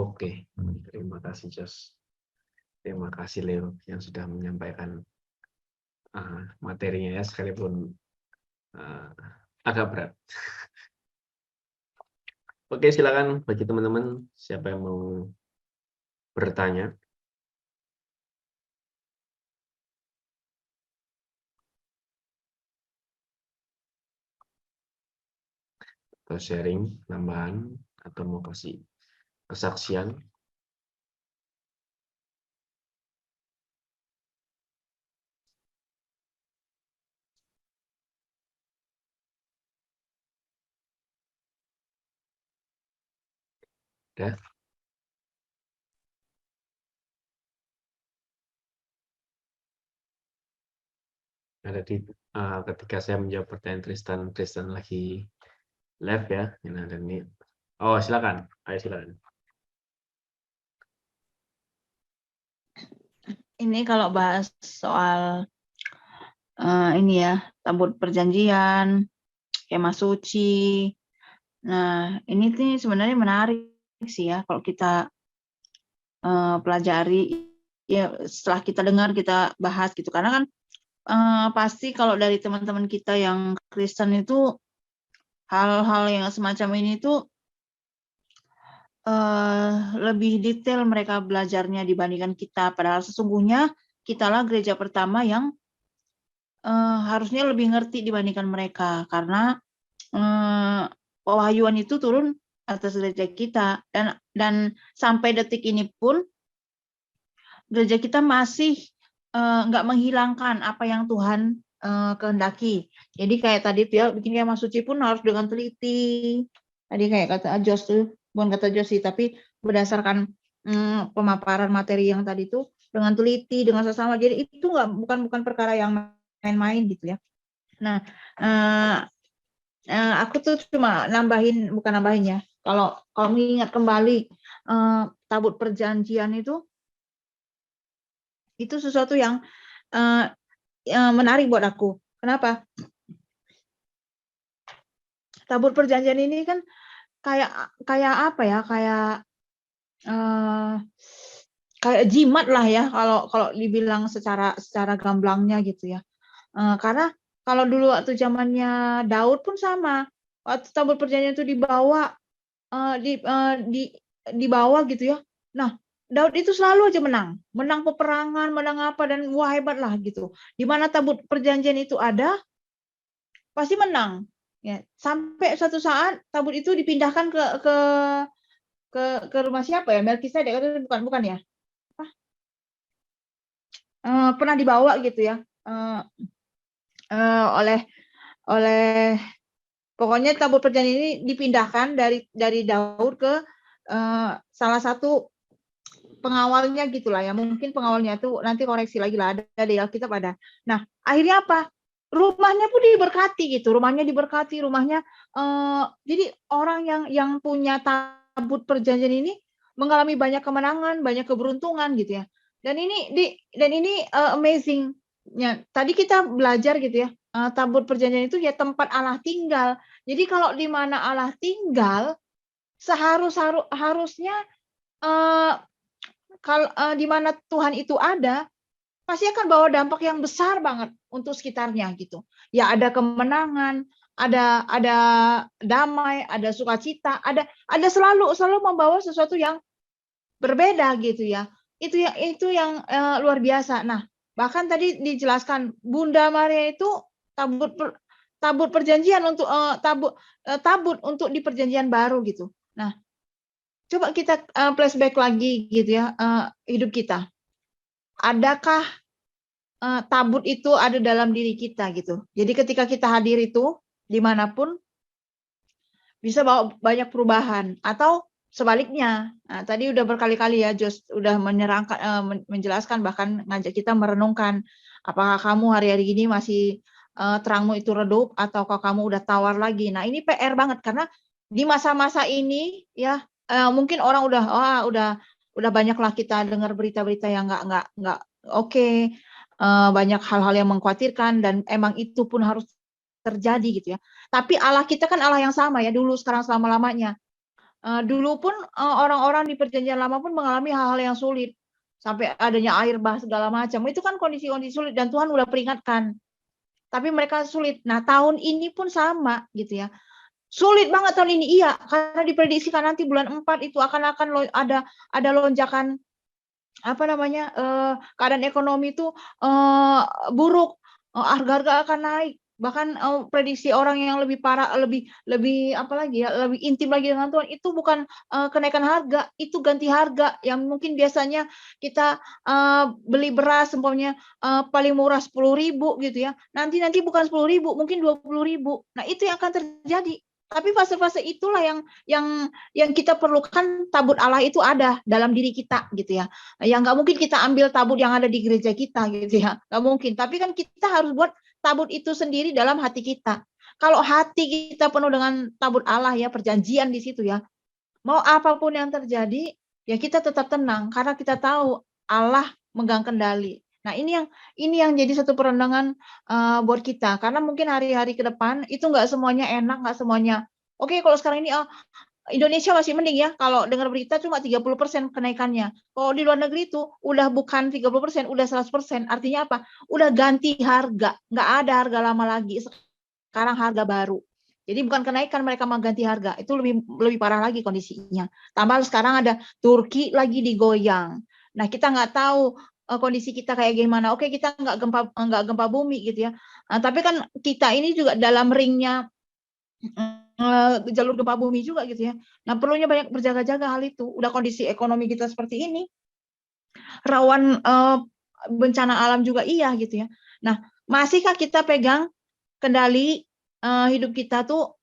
Oke, terima kasih Jos. Terima kasih Leo yang sudah menyampaikan materinya ya, sekalipun agak berat. Oke, silakan bagi teman-teman siapa yang mau bertanya. Atau sharing, tambahan, atau mau kasih kesaksian. Ya. Ada di ketika saya menjawab pertanyaan Tristan lagi live ya. Ini ada nih. Oh, silakan. Ayo silakan. Ini kalau bahas soal ini ya, tabut perjanjian, kemah suci. Nah, ini sih sebenarnya menarik sih ya kalau kita pelajari ya, setelah kita dengar, kita bahas gitu. Karena kan pasti kalau dari teman-teman kita yang Kristen itu hal-hal yang semacam ini tuh lebih detail mereka belajarnya dibandingkan kita. Padahal sesungguhnya kitalah gereja pertama yang harusnya lebih ngerti dibandingkan mereka, karena pewahyuan itu turun atas gereja kita, dan sampai detik ini pun gereja kita masih nggak menghilangkan apa yang Tuhan kehendaki. Jadi kayak tadi Pia bikin kemah suci pun harus dengan teliti. Tadi kayak kata Jos tuh, bukan kata Jos sih, tapi berdasarkan pemaparan materi yang tadi tuh dengan teliti, dengan sesama. Jadi itu bukan perkara yang main-main gitu ya. Nah, aku tuh cuma bukan nambahin ya. Kalau mengingat kembali tabut perjanjian itu sesuatu yang menarik buat aku. Kenapa? Tabut perjanjian ini kan kayak apa ya? Kayak jimat lah ya, kalau dibilang secara gamblangnya gitu ya. Karena kalau dulu waktu zamannya Daud pun sama, waktu tabut perjanjian itu dibawa dibawa gitu ya. Nah, Daud itu selalu aja menang peperangan, menang apa, dan wah hebat lah gitu. Di mana tabut perjanjian itu ada, pasti menang. Ya, sampai suatu saat tabut itu dipindahkan ke rumah siapa ya? Melkisedek, bukan ya? Pernah dibawa gitu ya, oleh pokoknya tabut perjanjian ini dipindahkan dari Daud ke salah satu pengawalnya gitulah ya, mungkin pengawalnya itu nanti koreksi lagi lah, ada di Alkitab ada. Nah, akhirnya apa? Rumahnya pun diberkati gitu, rumahnya jadi orang yang punya tabut perjanjian ini mengalami banyak kemenangan, banyak keberuntungan gitu ya. Dan ini amazing. Ya, tadi kita belajar gitu ya, tabut perjanjian itu ya tempat Allah tinggal. Jadi kalau di mana Allah tinggal, harusnya kalau di mana Tuhan itu ada, pasti akan bawa dampak yang besar banget untuk sekitarnya gitu. Ya ada kemenangan, ada damai, ada sukacita, ada selalu membawa sesuatu yang berbeda gitu ya. Itu yang luar biasa. Nah, bahkan tadi dijelaskan Bunda Maria itu tabut perjanjian untuk tabut untuk di perjanjian baru gitu. Nah, coba kita flashback lagi gitu ya, hidup kita. Adakah tabut itu ada dalam diri kita gitu. Jadi ketika kita hadir itu dimanapun bisa bawa banyak perubahan, atau sebaliknya. Nah, tadi udah berkali-kali ya Jos udah menjelaskan, bahkan ngajak kita merenungkan, apakah kamu hari-hari ini masih terangmu itu redup, ataukah kamu udah tawar lagi. Nah, ini PR banget karena di masa-masa ini ya, mungkin orang udah banyaklah kita dengar berita-berita yang nggak oke, banyak hal-hal yang mengkhawatirkan, dan emang itu pun harus terjadi gitu ya. Tapi Allah kita kan Allah yang sama ya, dulu, sekarang, selama-lamanya. Dulu pun orang-orang di Perjanjian Lama pun mengalami hal-hal yang sulit, sampai adanya air bah segala macam. Itu kan kondisi-kondisi sulit dan Tuhan udah peringatkan. Tapi mereka sulit. Nah, tahun ini pun sama gitu ya. Sulit banget tahun ini, iya, karena diprediksikan nanti bulan 4 itu akan ada lonjakan apa namanya, keadaan ekonomi itu buruk, harga-harga akan naik. Bahkan prediksi orang yang lebih parah, lebih lebih apa lagi ya, lebih intim lagi dengan Tuhan, itu bukan kenaikan harga, itu ganti harga. Yang mungkin biasanya kita beli beras umpamanya paling murah 10.000 gitu ya. Nanti bukan 10.000, mungkin 20.000. Nah, itu yang akan terjadi. Tapi fase-fase itulah yang kita perlukan. Tabut Allah itu ada dalam diri kita gitu ya. Yang nggak mungkin kita ambil tabut yang ada di gereja kita gitu ya, nggak mungkin. Tapi kan kita harus buat tabut itu sendiri dalam hati kita. Kalau hati kita penuh dengan tabut Allah ya, perjanjian di situ ya, mau apapun yang terjadi ya kita tetap tenang karena kita tahu Allah megang kendali. Nah, ini yang jadi satu perenungan buat kita, karena mungkin hari-hari ke depan itu nggak semuanya enak, nggak semuanya. Oke, kalau sekarang ini Indonesia masih mending ya, kalau dengar berita cuma 30% kenaikannya. Kalau di luar negeri itu udah bukan 30%, udah 100%. Artinya apa? Udah ganti harga, nggak ada harga lama lagi. Sekarang harga baru. Jadi bukan kenaikan, mereka mau ganti harga. Itu lebih parah lagi kondisinya. Tambah sekarang ada Turki lagi digoyang. Nah, kita nggak tahu kondisi kita kayak gimana. Oke, kita nggak gempa bumi gitu ya. Tapi kan kita ini juga dalam ringnya jalur gempa bumi juga gitu ya. Nah, perlunya banyak berjaga-jaga hal itu. Udah kondisi ekonomi kita seperti ini, rawan bencana alam juga iya gitu ya. Nah, masihkah kita pegang kendali hidup kita tuh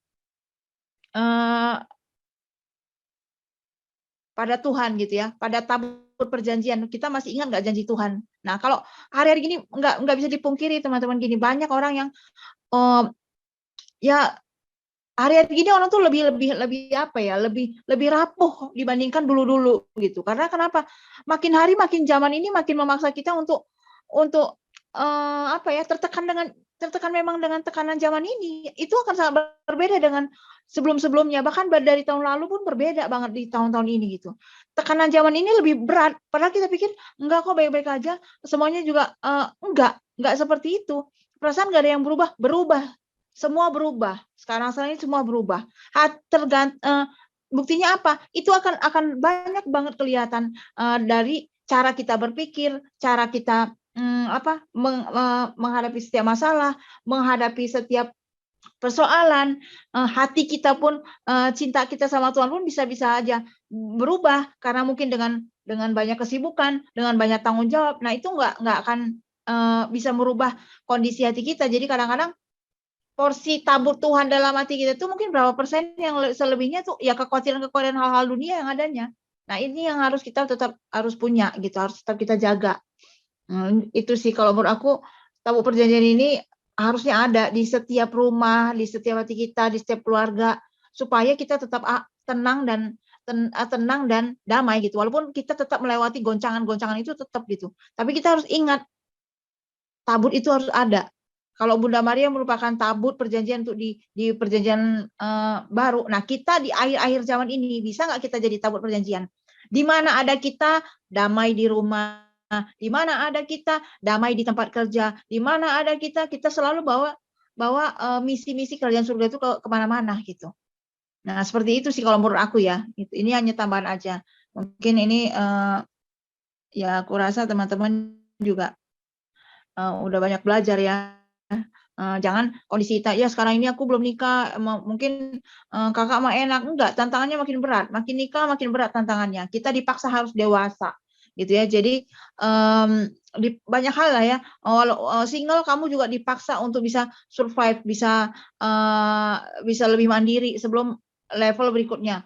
pada Tuhan gitu ya, pada tabut perjanjian. Kita masih ingat nggak janji Tuhan? Nah, kalau hari-hari gini nggak bisa dipungkiri teman-teman, gini banyak orang yang ya hari-hari gini orang tuh lebih apa ya, lebih rapuh dibandingkan dulu-dulu gitu. Karena kenapa? Makin hari makin zaman ini makin memaksa kita untuk apa ya, tertekan memang dengan tekanan zaman ini. Itu akan sangat berbeda dengan sebelum-sebelumnya. Bahkan dari tahun lalu pun berbeda banget di tahun-tahun ini gitu. Tekanan zaman ini lebih berat. Padahal kita pikir enggak kok, baik-baik aja. Semuanya juga enggak seperti itu. Perasaan enggak ada yang berubah. Semua berubah. Sekarang ini semua berubah. Buktinya apa? Itu akan banyak banget kelihatan dari cara kita berpikir, cara kita menghadapi setiap masalah, menghadapi setiap persoalan. Hati kita pun, cinta kita sama Tuhan pun bisa-bisa aja berubah karena mungkin dengan banyak kesibukan, dengan banyak tanggung jawab. Nah, itu nggak akan bisa merubah kondisi hati kita. Jadi kadang-kadang porsi tabur Tuhan dalam hati kita itu mungkin berapa persen, yang selebihnya tuh ya kekhawatiran hal-hal dunia yang adanya. Nah, ini yang kita tetap harus punya gitu, harus tetap kita jaga. Itu sih kalau menurut aku, tabur perjanjian ini harusnya ada di setiap rumah, di setiap hati kita, di setiap keluarga, supaya kita tetap tenang dan damai gitu. Walaupun kita tetap melewati goncangan-goncangan itu tetap gitu. Tapi kita harus ingat, tabur itu harus ada. Kalau Bunda Maria merupakan tabut perjanjian untuk di perjanjian baru. Nah, kita di akhir-akhir zaman ini bisa nggak kita jadi tabut perjanjian? Di mana ada kita damai di rumah, di mana ada kita damai di tempat kerja, di mana ada kita selalu bawa misi-misi kerajaan surga itu kemana-mana gitu. Nah, seperti itu sih kalau menurut aku ya. Ini hanya tambahan aja. Mungkin ini ya aku rasa teman-teman juga udah banyak belajar ya. Jangan kondisi kita, ya sekarang ini aku belum nikah, mungkin kakak mah enak. Enggak, tantangannya makin berat. Makin nikah makin berat tantangannya. Kita dipaksa harus dewasa gitu ya. Jadi di banyak hal lah ya. Walau single, kamu juga dipaksa untuk bisa survive, bisa lebih mandiri sebelum level berikutnya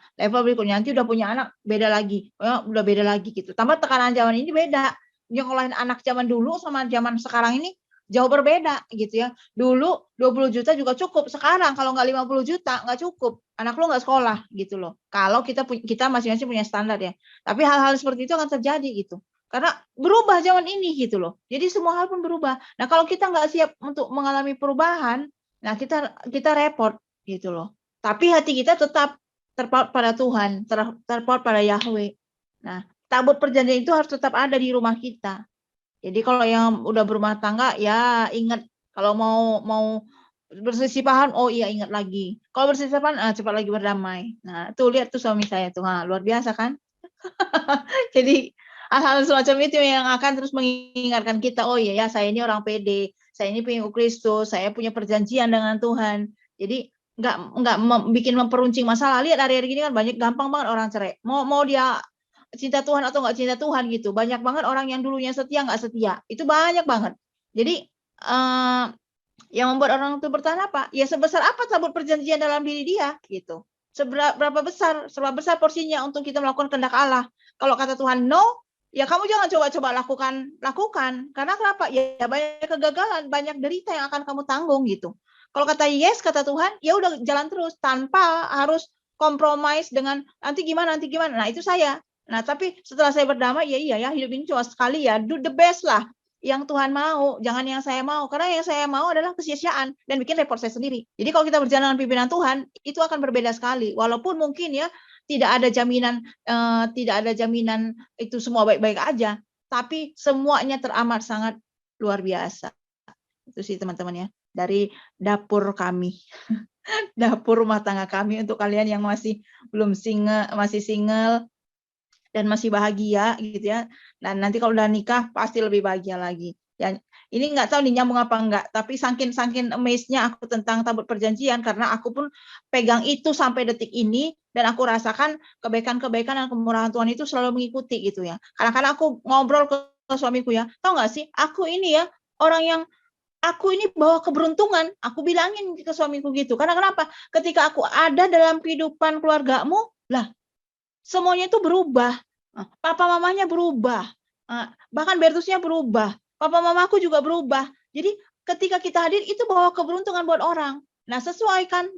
nanti udah punya anak beda lagi, udah beda lagi gitu. Tambah tekanan zaman ini beda. Nyekolahin anak zaman dulu sama zaman sekarang ini jauh berbeda gitu ya. Dulu 20 juta juga cukup, sekarang kalau nggak 50 juta nggak cukup, anak lo nggak sekolah gitu loh. Kalau kita masing-masing punya standar ya. Tapi hal-hal seperti itu akan terjadi gitu. Karena berubah zaman ini gitu loh. Jadi semua hal pun berubah. Nah, kalau kita nggak siap untuk mengalami perubahan, nah kita repot gitu loh. Tapi hati kita tetap terpaut pada Tuhan, terpaut pada Yahweh. Nah, tabut perjanjian itu harus tetap ada di rumah kita. Jadi kalau yang udah berumah tangga, ya ingat kalau mau berselisih paham, oh iya ingat lagi. Kalau berselisih paham, cepat lagi berdamai. Nah, tuh lihat tuh suami saya tuh, luar biasa kan? Jadi hal-hal semacam itu yang akan terus mengingatkan kita, oh iya ya, saya ini orang pede, saya ini pengikut Kristus, saya punya perjanjian dengan Tuhan. Jadi nggak bikin memperuncing masalah. Lihat hari-hari gini kan banyak, gampang banget orang cerai. Mau dia cinta Tuhan atau nggak cinta Tuhan gitu. Banyak banget orang yang dulunya setia nggak setia. Itu banyak banget. Jadi yang membuat orang itu bertahan apa? Ya sebesar apa tabut perjanjian dalam diri dia gitu. Seberapa besar porsinya untuk kita melakukan kehendak Allah. Kalau kata Tuhan no, ya kamu jangan coba-coba lakukan. Karena kenapa? Ya banyak kegagalan, banyak derita yang akan kamu tanggung gitu. Kalau kata yes, kata Tuhan, ya udah jalan terus tanpa harus kompromis dengan nanti gimana. Nah, itu saya. Nah, tapi setelah saya berdamai, ya iya ya, hidup ini cuma sekali ya, do the best lah yang Tuhan mau, jangan yang saya mau. Karena yang saya mau adalah kesia-siaan dan bikin repot saya sendiri. Jadi kalau kita berjalan dengan pimpinan Tuhan, itu akan berbeda sekali. Walaupun mungkin ya tidak ada jaminan itu semua baik-baik aja, tapi semuanya teramat sangat luar biasa. Itu sih teman-teman ya, dari dapur kami. Dapur rumah tangga kami untuk kalian yang masih single dan masih bahagia gitu ya. Dan nanti kalau udah nikah pasti lebih bahagia lagi. Ya, ini nggak tahu nih nyambung apa enggak, tapi saking amazed-nya aku tentang tabut perjanjian karena aku pun pegang itu sampai detik ini dan aku rasakan kebaikan-kebaikan dan kemurahan Tuhan itu selalu mengikuti gitu ya. Kadang-kadang aku ngobrol ke suamiku ya, tahu nggak sih, aku ini ya orang yang aku ini bawa keberuntungan. Aku bilangin ke suamiku gitu. Karena kenapa? Ketika aku ada dalam kehidupan keluargamu, lah semuanya itu berubah. Papa mamanya berubah. Bahkan Bertusnya berubah. Papa mamaku juga berubah. Jadi ketika kita hadir itu bawa keberuntungan buat orang. Nah, sesuaikan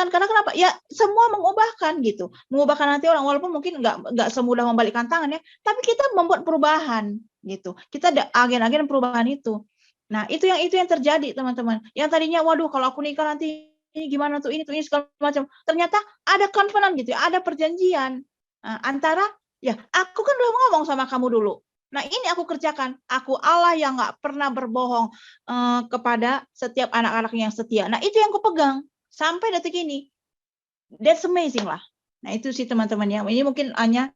karena kenapa? Ya semua mengubahkan gitu. Mengubahkan hati orang walaupun mungkin nggak semudah membalikkan tangan ya, tapi kita membuat perubahan gitu. Kita ada agen-agen perubahan itu. Nah, itu yang terjadi, teman-teman. Yang tadinya waduh kalau aku nikah nanti ini gimana tuh ini segala macam. Ternyata ada covenant gitu ya, ada perjanjian antara ya aku kan udah ngomong sama kamu dulu. Nah, ini aku kerjakan. Aku Allah yang nggak pernah berbohong kepada setiap anak-anaknya yang setia. Nah, itu yang aku pegang sampai detik ini. That's amazing lah. Nah, itu sih teman-teman ya. Ini mungkin hanya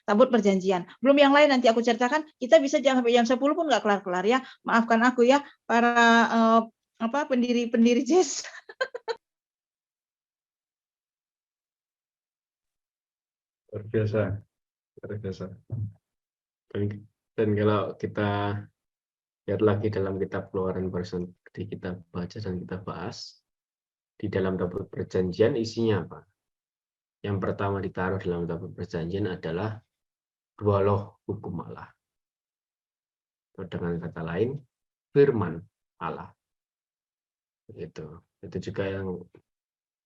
tabut perjanjian. Belum yang lain nanti aku ceritakan. Kita bisa jangan sampai jam 10 pun nggak kelar-kelar ya. Maafkan aku ya para pendiri JES. Luar biasa. Dan kalau kita lihat lagi dalam kitab Keluaran barusan kita baca dan kita bahas, di dalam tabut perjanjian isinya apa? Yang pertama ditaruh dalam tabut perjanjian adalah dua loh hukum Allah. Atau dengan kata lain, firman Allah. Itu juga yang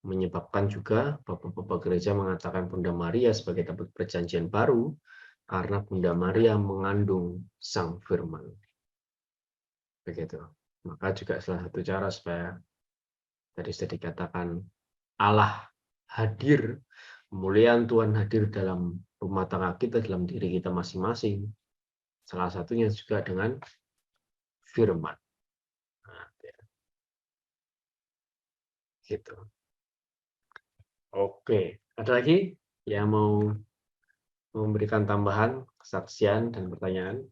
menyebabkan juga Bapak-Bapak gereja mengatakan Bunda Maria sebagai tabut perjanjian baru karena Bunda Maria mengandung Sang Firman. Begitu. Maka juga salah satu cara supaya tadi sudah dikatakan Allah hadir, kemuliaan Tuhan hadir dalam rumah tangga kita, dalam diri kita masing-masing. Salah satunya juga dengan firman. Nah, ya. Gitu. Oke, ada lagi yang mau memberikan tambahan, kesaksian, dan pertanyaan?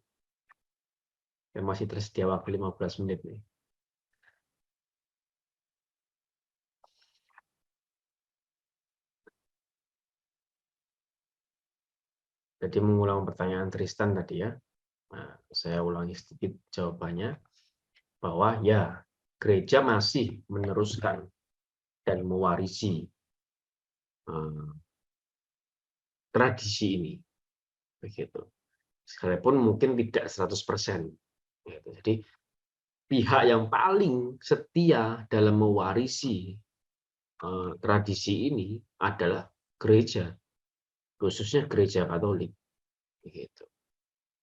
Yang masih tersedia waktu 15 menit nih. Jadi mengulang pertanyaan Tristan tadi ya. Nah, saya ulangi sedikit jawabannya, bahwa ya, gereja masih meneruskan dan mewarisi tradisi ini. Begitu. Sekalipun mungkin tidak 100%. Gitu. Jadi pihak yang paling setia dalam mewarisi tradisi ini adalah gereja, khususnya gereja Katolik. Begitu.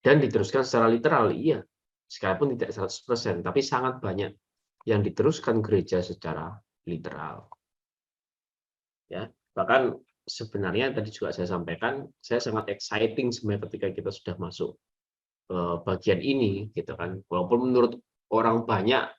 Dan diteruskan secara literal, iya. Sekalipun tidak 100%, tapi sangat banyak yang diteruskan gereja secara literal. Ya. Bahkan sebenarnya tadi juga saya sampaikan, saya sangat exciting sebenarnya ketika kita sudah masuk bagian ini, gitu kan. Walaupun menurut orang banyak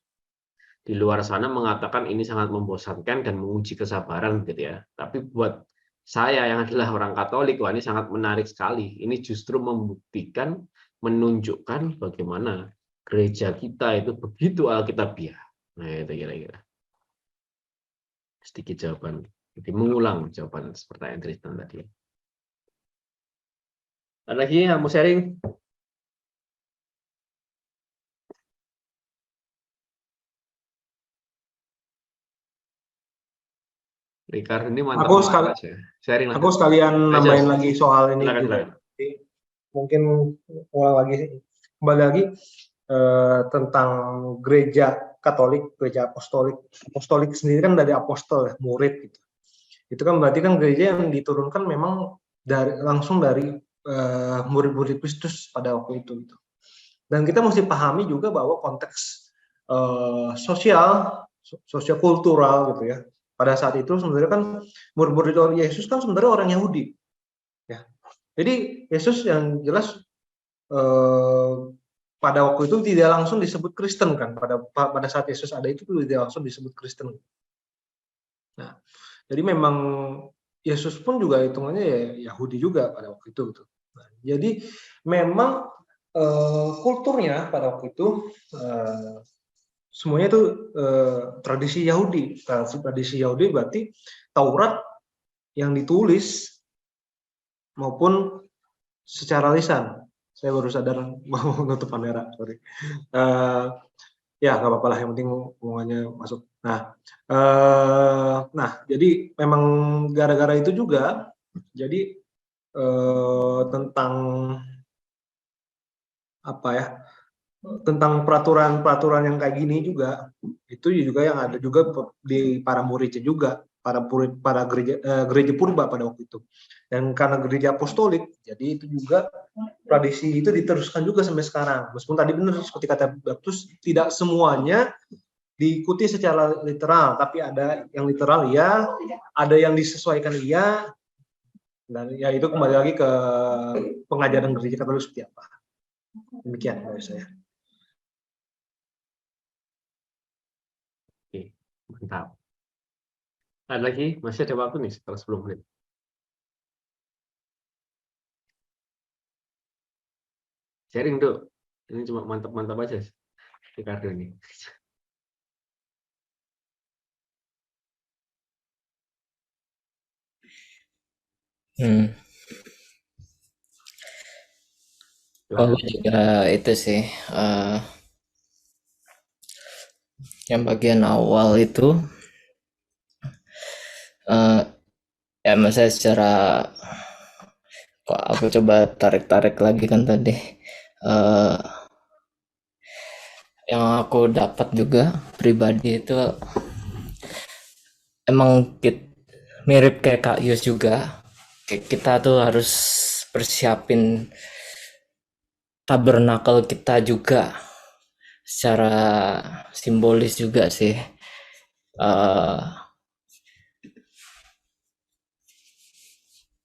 di luar sana mengatakan ini sangat membosankan dan menguji kesabaran, gitu ya. Tapi buat saya yang adalah orang Katolik, wah ini sangat menarik sekali. Ini justru membuktikan, menunjukkan bagaimana gereja kita itu begitu alkitabiah. Nah, itu kira-kira sedikit jawaban. Jadi mengulang jawaban pertanyaan Tristan tadi. Ada lagi yang mau sharing? Ricardo ini mantap banget ya. Sharing Aku lagi. sekalian nambahin lagi soal ini Silakan, juga. silakan. Jadi, mungkin ulang lagi, kembali lagi tentang gereja Katolik, gereja apostolik. Apostolik sendiri kan dari apostol ya, murid gitu. Itu kan berarti kan gereja yang diturunkan memang langsung dari murid-murid Kristus pada waktu itu gitu. Dan kita mesti pahami juga bahwa konteks sosial kultural gitu ya. Pada saat itu sebenarnya kan murid-murid Yesus kan sebenarnya orang Yahudi. Ya. Jadi Yesus yang jelas pada waktu itu tidak langsung disebut Kristen kan. Pada saat Yesus ada itu tidak langsung disebut Kristen. Nah, jadi memang Yesus pun juga hitungannya ya Yahudi juga pada waktu itu gitu. Nah, jadi memang kulturnya pada waktu itu semuanya itu tradisi Yahudi. Tradisi Yahudi berarti Taurat yang ditulis maupun secara lisan. Saya baru sadar mau nutup kamera, sorry. Ya nggak apa-apa lah, yang penting omongannya masuk. Nah, jadi memang gara-gara itu juga, jadi tentang apa ya? Tentang peraturan-peraturan yang kayak gini juga, itu juga yang ada juga di para muridnya juga, para gereja purba pada waktu itu. Dan karena gereja apostolik, jadi itu juga tradisi itu diteruskan juga sampai sekarang. Meskipun tadi benar seperti kata Baptus, tidak semuanya diikuti secara literal, tapi ada yang literal ya, ada yang disesuaikan ya, dan ya itu kembali lagi ke pengajaran gereja Katolik seperti apa. Demikian dari saya. Oke, mantap. Ada lagi? Masih ada waktu nih setelah 10 menit. Sharing, Dok. Ini cuma mantap-mantap aja, Ricardo ini. Aku juga itu sih, yang bagian awal itu, ya maksudnya secara, kok aku coba tarik-tarik lagi kan tadi, yang aku dapat juga pribadi itu emang mirip kayak Kak Yus juga, kayak kita tuh harus persiapin tabernakel kita juga secara simbolis juga sih.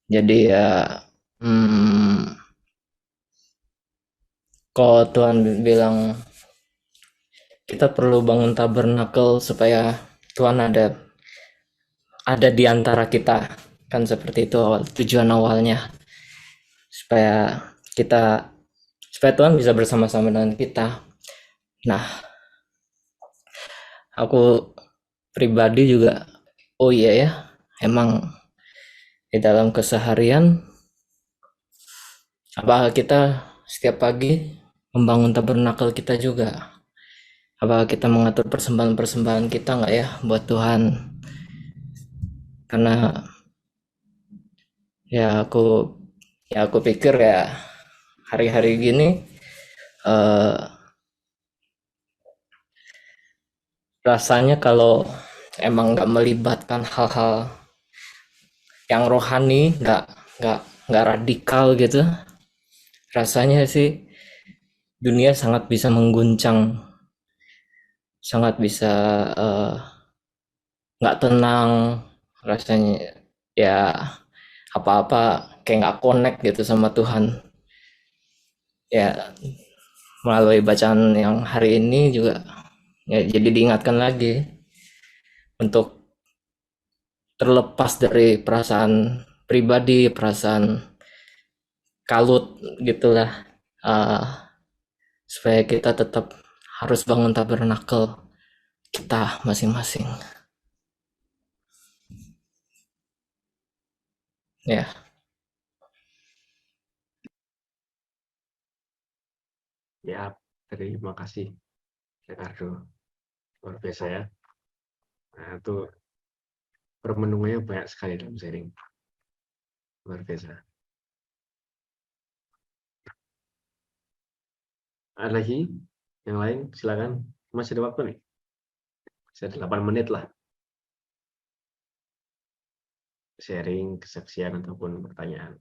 Jadi ya kalau Tuhan bilang kita perlu bangun tabernakel supaya Tuhan ada di antara kita, kan seperti itu tujuan awalnya, supaya Tuhan bisa bersama-sama dengan kita. Nah, aku pribadi juga, oh iya ya, emang di dalam keseharian, apakah kita setiap pagi membangun tabernakel kita juga? Apakah kita mengatur persembahan-persembahan kita nggak ya buat Tuhan? Karena ya aku pikir ya hari-hari gini rasanya kalau emang nggak melibatkan hal-hal yang rohani, nggak radikal gitu, rasanya sih dunia sangat bisa mengguncang, sangat bisa nggak tenang rasanya. ya apa-apa kayak nggak connect gitu sama Tuhan. Ya melalui bacaan yang hari ini juga ya jadi diingatkan lagi untuk terlepas dari perasaan pribadi, perasaan kalut gitulah, uh, supaya kita tetap harus bangun tabernakel kita masing-masing. Ya, Ya, terima kasih Ricardo. Luar biasa ya. Nah, itu permenungannya banyak sekali dalam sharing. Luar biasa. Ada lagi yang lain? Silakan. Masih ada waktu nih. Masih ada 8 menit lah. Sharing, kesaksian, ataupun pertanyaan.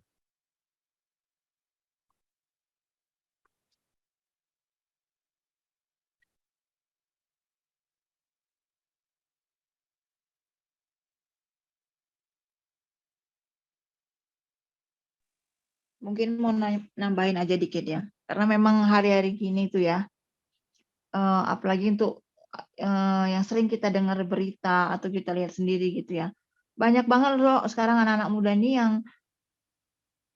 Mungkin mau nambahin aja dikit ya. Karena memang hari-hari gini tuh ya, apalagi untuk yang sering kita dengar berita atau kita lihat sendiri gitu ya. Banyak banget loh sekarang anak-anak muda ini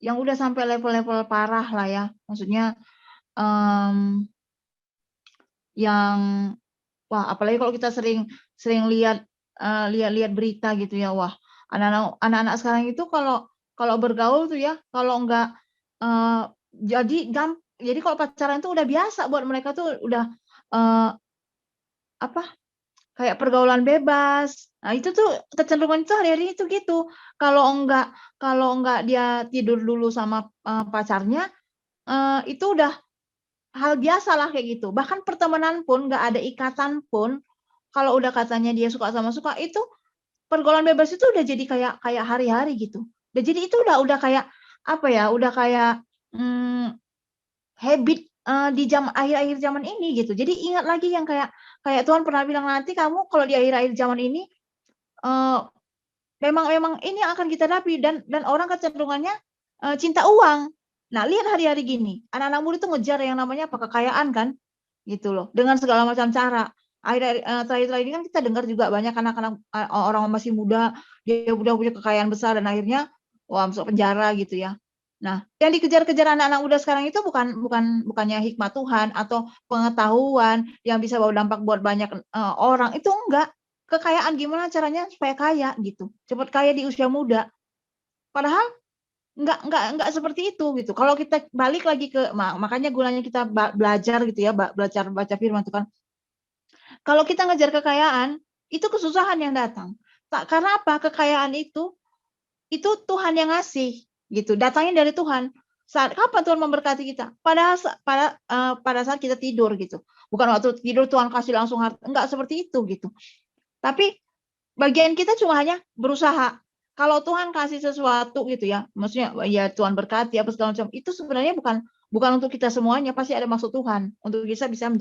yang udah sampai level-level parah lah ya. Maksudnya yang wah, apalagi kalau kita sering lihat lihat berita gitu ya. Wah, anak-anak sekarang itu kalau bergaul tuh ya, kalau enggak jadi kalau pacaran itu udah biasa buat mereka tuh udah eh, apa kayak pergaulan bebas. Nah, itu tuh kecenderungan itu hari-hari itu gitu. Kalau enggak dia tidur dulu sama pacarnya, itu udah hal biasa lah kayak gitu. Bahkan pertemanan pun nggak ada ikatan pun, kalau udah katanya dia suka sama suka, itu pergaulan bebas itu udah jadi kayak kayak hari-hari gitu. Dan jadi itu udah kayak apa ya? Udah kayak habit di akhir-akhir zaman ini gitu. Jadi ingat lagi yang kayak kayak Tuhan pernah bilang nanti kamu kalau di akhir-akhir zaman ini memang ini yang akan kita hadapi dan orang kecenderungannya cinta uang. Nah, lihat hari-hari gini, anak-anak muda itu ngejar yang namanya apa kekayaan kan, gitu loh, dengan segala macam cara. Terakhir-terakhir ini kan kita dengar juga banyak anak-anak orang masih muda dia udah punya kekayaan besar dan akhirnya wah masuk penjara gitu ya. Nah, yang dikejar-kejar anak-anak muda sekarang itu bukannya hikmat Tuhan atau pengetahuan yang bisa bawa dampak buat banyak orang, itu enggak. Kekayaan gimana caranya supaya kaya gitu, cepat kaya di usia muda. Padahal enggak seperti itu gitu. Kalau kita balik lagi ke makanya gunanya kita belajar gitu ya, belajar baca firman Tuhan. Kalau kita ngejar kekayaan, itu kesusahan yang datang. Karena apa? Kekayaan itu Tuhan yang ngasih gitu. Datangnya dari Tuhan. Kapan Tuhan memberkati kita? Pada saat kita tidur gitu. Bukan waktu tidur Tuhan kasih langsung harta. Enggak seperti itu gitu. Tapi bagian kita cuma hanya berusaha. Kalau Tuhan kasih sesuatu gitu ya, maksudnya ya Tuhan berkati apa segala macam, itu sebenarnya bukan untuk kita semuanya, pasti ada maksud Tuhan untuk kita bisa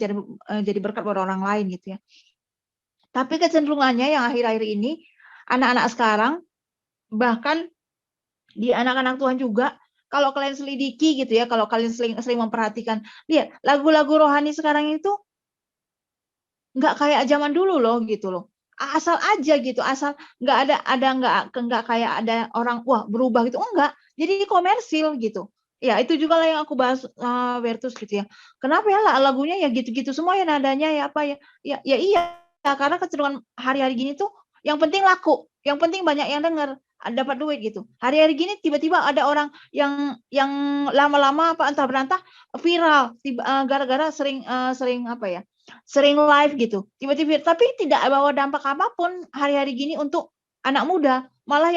jadi berkat buat orang lain gitu ya. Tapi kecenderungannya yang akhir-akhir ini anak-anak sekarang, bahkan di anak-anak Tuhan juga, kalau kalian selidiki gitu ya, kalau kalian sering memperhatikan, lihat lagu-lagu rohani sekarang itu nggak kayak zaman dulu loh gitu loh. Asal aja gitu, asal nggak nggak kayak ada orang wah berubah gitu, enggak. Jadi komersil gitu. Ya itu juga lah yang aku bahas Vertus gitu ya. Kenapa ya lagunya ya gitu-gitu semua ya nadanya ya apa ya? Ya iya karena kecenderungan hari-hari gini tuh yang penting laku, yang penting banyak yang denger, dapat duit gitu. Hari-hari gini tiba-tiba ada orang yang lama-lama apa entah berantah viral gara-gara sering apa ya? Sering live gitu, tiba-tiba tapi tidak bawa dampak apapun hari-hari gini untuk anak muda. Malah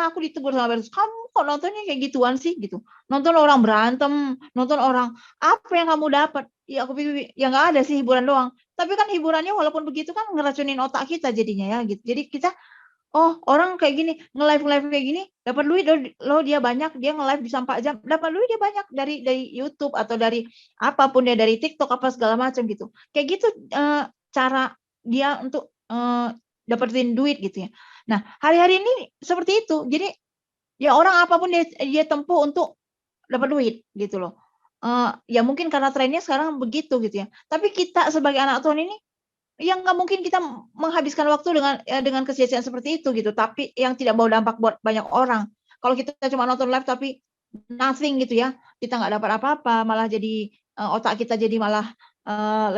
aku ditegur sama Versus, kamu kok nontonnya kayak gituan sih gitu, nonton orang berantem, nonton orang apa yang kamu dapat. Ya aku pikir ya nggak ada sih, hiburan doang, tapi kan hiburannya walaupun begitu kan ngeracunin otak kita jadinya ya gitu. Jadi kita oh orang kayak gini nge-live kayak gini dapat duit loh, dia banyak, dia nge-live bisa 4 jam dapat duit dia banyak dari YouTube atau dari apapun ya, dari TikTok apa segala macam gitu. Kayak gitu cara dia untuk dapetin duit gitu ya. Nah, hari-hari ini seperti itu. Jadi ya orang apapun dia tempuh untuk dapat duit gitu loh. Ya mungkin karena trennya sekarang begitu gitu ya. Tapi kita sebagai anak Tuhan ini yang nggak mungkin kita menghabiskan waktu dengan kesia-siaan seperti itu gitu. Tapi yang tidak bawa dampak buat banyak orang. Kalau kita cuma nonton live tapi nothing gitu ya, kita nggak dapat apa-apa, malah jadi otak kita jadi malah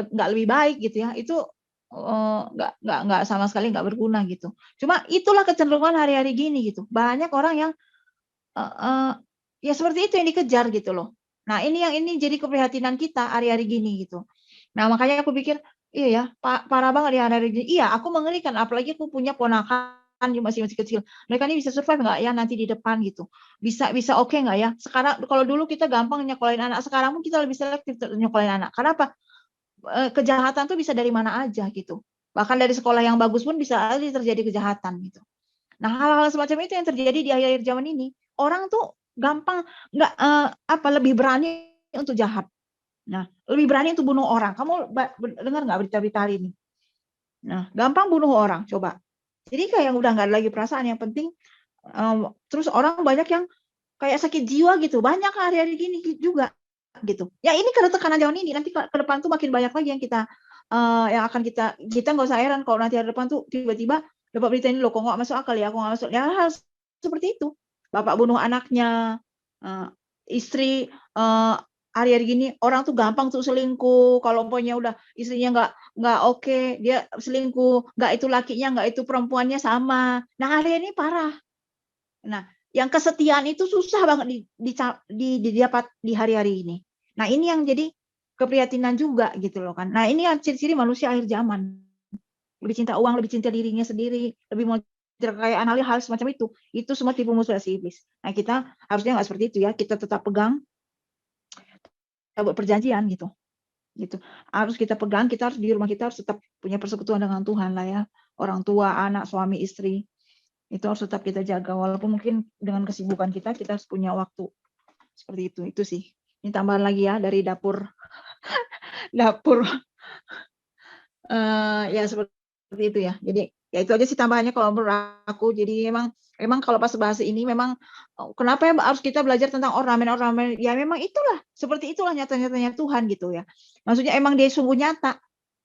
nggak lebih baik gitu ya. Itu nggak sama sekali nggak berguna gitu. Cuma itulah kecenderungan hari-hari gini gitu. Banyak orang yang ya seperti itu yang dikejar gitu loh. Nah ini jadi keprihatinan kita hari-hari gini gitu. Nah makanya aku pikir iya ya parah banget ya hari-hari gini. Iya aku mengerikan apalagi aku punya ponakan yang masih kecil. Mereka ini bisa survive nggak ya nanti di depan gitu. Bisa oke nggak ya? Sekarang kalau dulu kita gampang nyekolahin anak, sekarang pun kita lebih selektif nyekolahin anak. Kenapa? Kejahatan tuh bisa dari mana aja gitu. Bahkan dari sekolah yang bagus pun bisa aja terjadi kejahatan gitu. Nah, hal-hal semacam itu yang terjadi di akhir-akhir zaman ini. Orang tuh gampang nggak lebih berani untuk jahat. Nah, lebih berani untuk bunuh orang. Kamu dengar nggak berita-berita hari ini? Nah, gampang bunuh orang, coba. Jadi kayak udah nggak ada lagi perasaan. Yang penting, terus orang banyak yang kayak sakit jiwa gitu. Banyak hari-hari gini juga gitu. Ya ini karena tekanan zaman ini. Nanti ke depan tuh makin banyak lagi yang yang akan kita nggak usah heran kalau nanti hari depan tuh tiba-tiba dapat berita ini loh, kok nggak masuk akal ya, aku nggak masuk. Ya hal seperti itu. Bapak bunuh anaknya, istri hari-hari gini orang tuh gampang tuh selingkuh. Kalau umpamanya udah istrinya nggak oke, dia selingkuh. Nggak itu lakinya, nggak itu perempuannya sama. Nah hari ini parah. Nah yang kesetiaan itu susah banget didapat di hari-hari ini. Nah ini yang jadi keprihatinan juga gitu loh kan. Nah ini yang ciri-ciri manusia akhir zaman. Lebih cinta uang, lebih cinta dirinya sendiri, lebih mau kekayaan, hal semacam itu. Itu semua tipu musuh si iblis. Nah kita harusnya nggak seperti itu ya. Kita tetap pegang, kita buat perjanjian gitu. Harus kita pegang, kita harus di rumah kita harus tetap punya persekutuan dengan Tuhan lah ya. Orang tua, anak, suami, istri. Itu harus tetap kita jaga. Walaupun mungkin dengan kesibukan kita harus punya waktu. Seperti itu. Itu sih. Ini tambahan lagi ya dari dapur ya seperti itu ya. Jadi ya itu aja sih tambahannya kalau menurut aku. Jadi memang kalau pas bahas ini memang kenapa ya harus kita belajar tentang ornamen-ornamen? Ya memang itulah, seperti itulah nyata-nyatanya Tuhan gitu ya. Maksudnya emang dia sungguh nyata.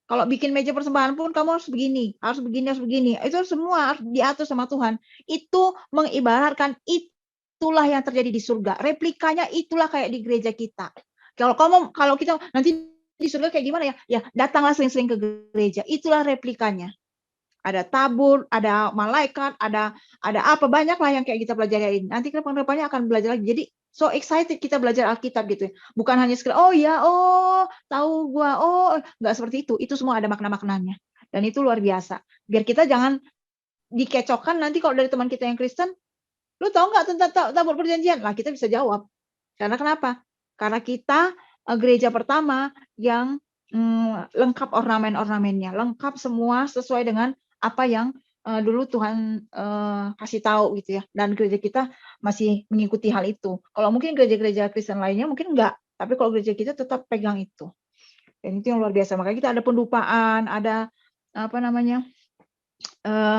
Kalau bikin meja persembahan pun kamu harus begini, harus begini, harus begini. Itu semua harus diatur sama Tuhan. Itu mengibaratkan itulah yang terjadi di surga. Replikanya itulah kayak di gereja kita. Kalau kita nanti di surga kayak gimana ya? Ya datanglah sering-sering ke gereja. Itulah replikanya. Ada tabur, ada malaikat, ada apa banyak lah yang kayak kita pelajari. Nanti ke depannya akan belajar lagi. Jadi so excited kita belajar Alkitab gitu. Bukan hanya sekedar tahu gua, nggak seperti itu. Itu semua ada makna-maknanya. Dan itu luar biasa. Biar kita jangan dikecokkan nanti kalau dari teman kita yang Kristen, lu tahu nggak tentang tabur perjanjian? Lah kita bisa jawab. Karena kenapa? Karena kita gereja pertama yang lengkap ornamen-ornamennya, lengkap semua sesuai dengan apa yang dulu Tuhan kasih tahu gitu ya. Dan gereja kita masih mengikuti hal itu. Kalau mungkin gereja-gereja Kristen lainnya mungkin enggak, tapi kalau gereja kita tetap pegang itu. Dan itu yang luar biasa. Makanya kita ada pendupaan, ada apa namanya,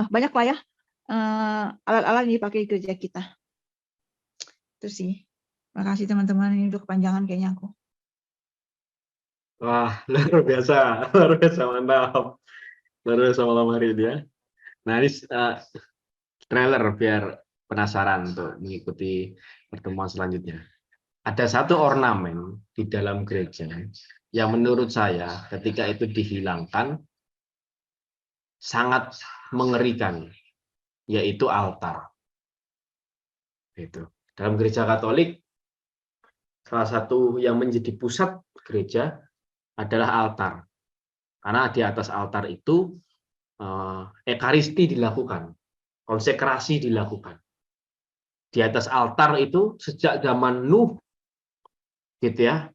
banyak lah ya alat-alat yang dipakai gereja kita. Itu sih. Makasih teman-teman, ini udah kepanjangan kayaknya aku. Wah, luar biasa mantap. Luar biasa malam hari ini ya. Nah, ini trailer biar penasaran untuk mengikuti pertemuan selanjutnya. Ada satu ornamen di dalam gereja yang menurut saya ketika itu dihilangkan sangat mengerikan, yaitu altar. Itu. Dalam gereja Katolik, salah satu yang menjadi pusat gereja adalah altar. Karena di atas altar itu ekaristi dilakukan, konsekrasi dilakukan. Di atas altar itu sejak zaman Nuh, gitu ya,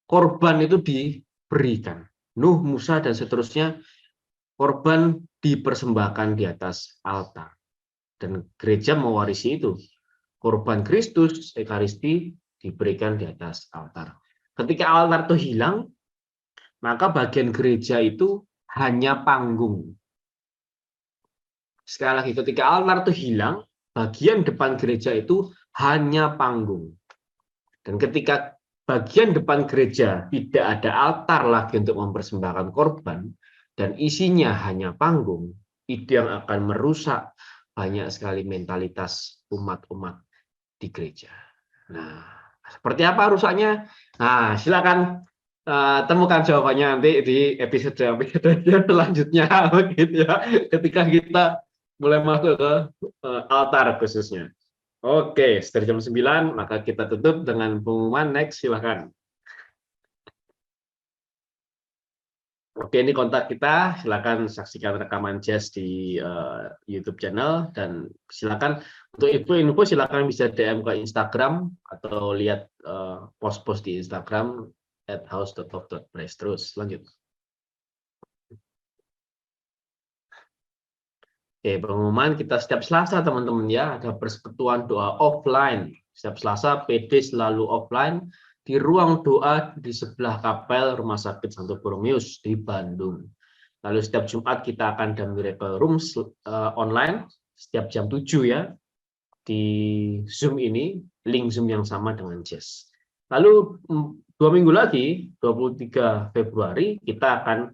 korban itu diberikan. Nuh, Musa dan seterusnya, korban dipersembahkan di atas altar. Dan gereja mewarisi itu. Korban Kristus, ekaristi diberikan di atas altar. Ketika altar itu hilang, maka bagian gereja itu hanya panggung. Sekali lagi, ketika altar itu hilang, bagian depan gereja itu hanya panggung. Dan ketika bagian depan gereja tidak ada altar lagi untuk mempersembahkan korban, dan isinya hanya panggung, itu yang akan merusak banyak sekali mentalitas umat-umat di gereja. Nah, seperti apa rusaknya? Nah, silakan temukan jawabannya nanti di episode selanjutnya, begitu ya. Ketika kita mulai masuk ke altar khususnya. Oke, setelah jam 9, maka kita tutup dengan pengumuman. Next, silakan. Oke, ini kontak kita. Silakan saksikan rekaman Jess di YouTube channel, dan silakan untuk info silakan bisa DM ke Instagram atau lihat post-post di Instagram @house.of.praise. Terus lanjut. Oke, pengumuman kita setiap Selasa teman-teman ya, ada persekutuan doa offline. Setiap Selasa PD selalu offline di ruang doa di sebelah kapel Rumah Sakit Santo Borromeus di Bandung. Lalu setiap Jumat kita akan ada Miracle Room online setiap jam 7 ya, di Zoom ini, link Zoom yang sama dengan Jess. Lalu 2 minggu lagi, 23 Februari, kita akan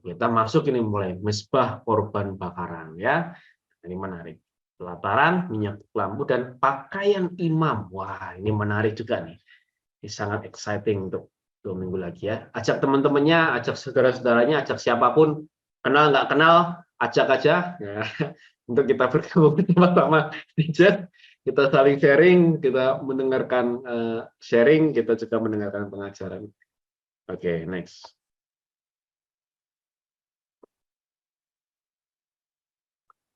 kita masuk ini mulai mesbah korban bakaran ya. Ini menarik. Pelataran, minyak lampu, dan pakaian imam. Wah, ini menarik juga nih. Ini sangat exciting untuk 2 minggu lagi ya. Ajak teman-temannya, ajak saudara-saudaranya, ajak siapapun, kenal nggak kenal, ajak aja ya. Untuk kita bergabung bersama-sama di chat, kita saling sharing, kita mendengarkan sharing, kita juga mendengarkan pengajaran. Oke, next.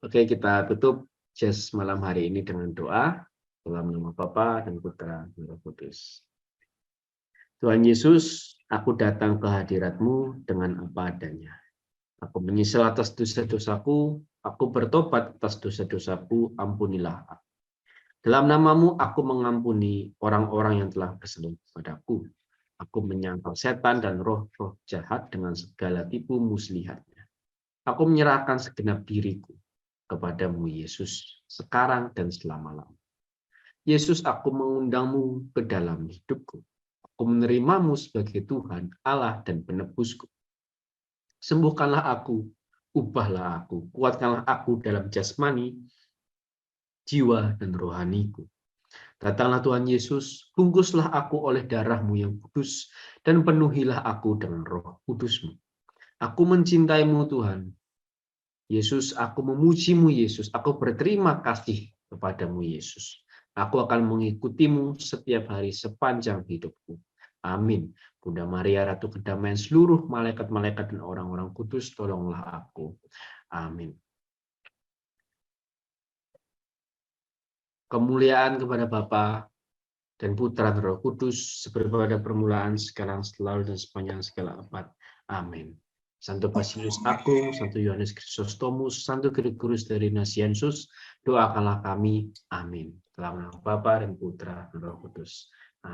Oke, kita tutup Jess malam hari ini dengan doa dalam nama Bapa dan Putra dan Roh Kudus. Tuhan Yesus, aku datang ke hadirat-Mu dengan apa adanya. Aku menyesal atas dosa-dosaku, aku bertobat atas dosa-dosaku, ampunilah aku. Dalam nama-Mu aku mengampuni orang-orang yang telah berselingkuh padaku. Aku menyangkal setan dan roh-roh jahat dengan segala tipu muslihatnya. Aku menyerahkan segenap diriku kepadamu Yesus, sekarang dan selama-lamanya. Yesus, aku mengundang-Mu ke dalam hidupku. Aku menerimamu sebagai Tuhan, Allah dan penebusku. Sembuhkanlah aku, ubahlah aku, kuatkanlah aku dalam jasmani, jiwa dan rohaniku. Datanglah Tuhan Yesus, bungkuslah aku oleh darah-Mu yang kudus, dan penuhilah aku dengan roh kudus-Mu. Aku mencintaimu Tuhan. Yesus, aku memuji-Mu Yesus, aku berterima kasih kepadamu Yesus. Aku akan mengikutimu setiap hari sepanjang hidupku. Amin. Bunda Maria, Ratu Kedamaian seluruh malaikat-malaikat dan orang-orang kudus, tolonglah aku. Amin. Kemuliaan kepada Bapa dan Putra dan Roh Kudus, seperti pada permulaan, sekarang, selalu, dan sepanjang segala abad. Amin. Santo Basilius Agung, Santo Yohanes Chrysostomus, Santo Gregorius dari Nazianzus, doakanlah kami. Amin. Dalam nama Bapa dan Putra dan Roh Kudus.